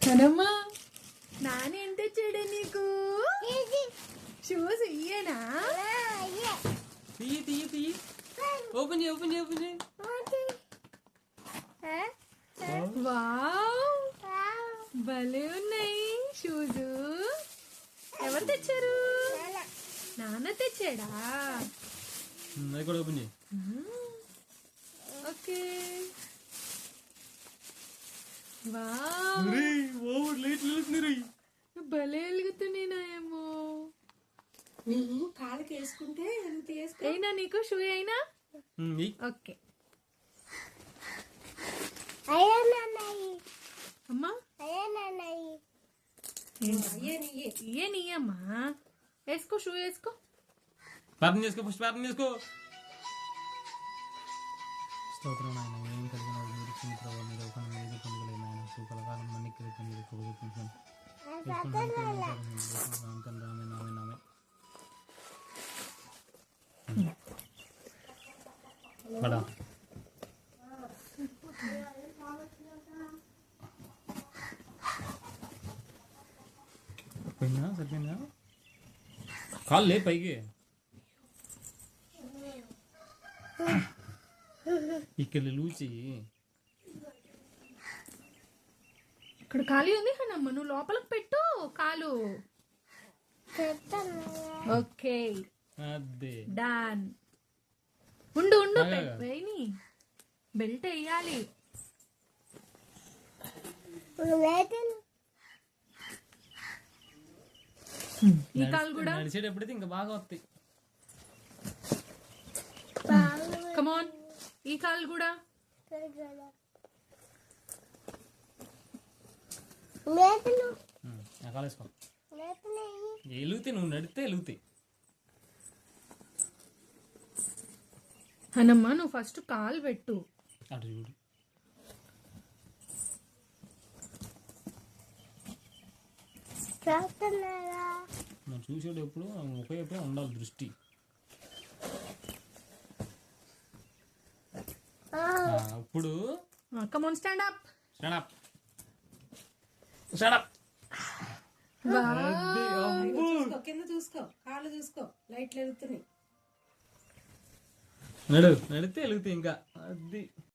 కనమ్మా నాని ఎంత చెడు నీకు షూస్ ఇయ్యేనా? తీయి తీయి తీయి ఓపెన్ చేయి ఓపెన్ చేయి ఓపెన్ చేయి. వావ్ భలే ఉన్నాయి షూస్. ఎవరు తెచ్చారు? నాన్న తెచ్చాడా? అది కూడా ఓపెన్ చేయి. ఓకే వావ్ భలే వెలుగుతున్నాయి నాయేమో. నువ్వు కాళ్ళకి వేసుకుంటే అయినా నీకు షూ అయినా ఓకే. అమ్మా ఇయ్యే నీయమ్మా. వేసుకో షూ వేసుకో. ప్రార్థన చేసుకో ఫస్ట్ ప్రార్థన చేసుకో. స్తోత్రం నాయన ఏం కలిగిన మీరు చిన్న ప్రభావ మీరు ఒక ఏది పొందలేదు నాయన సుఖలకాలం మన్నికి మీరు చూపించాను రామే నామే నామే బడా సరిపోయిందా సరిపోయిందా? కాళ్ళు లే పైకి. ఇక్కడ లూచి ఇక్కడ ఖాళీ ఉంది కనమ్మ, నువ్వు లోపలికి పెట్టు కాలు. ఓకే అదే డన్. ఉండు ఉండు వేయని బెల్ట్ వేయాలి. ఈ కాలు కూడా నడిచేటప్పుడైతే ఇంకా బాగా వస్తాయి. కమాన్ ఈ కాలు కూడా. కాలేసుకో ఎలుగుతాయి నువ్వు నడితే ఎలుగుతాయి. అనమ్మా నువ్వు ఫస్ట్ కాలు పెట్టు. అటు చూడు మనం చూసేటప్పుడు ఒకే వైపే ఉండాలి దృష్టి. ఇప్పుడు come on stand up stand up stand up. కింద చూసుకో, కాళ్ళు చూసుకో, లైట్లు వెళ్తున్నాయి. నడితే వెలుగుతాయి ఇంకా అది.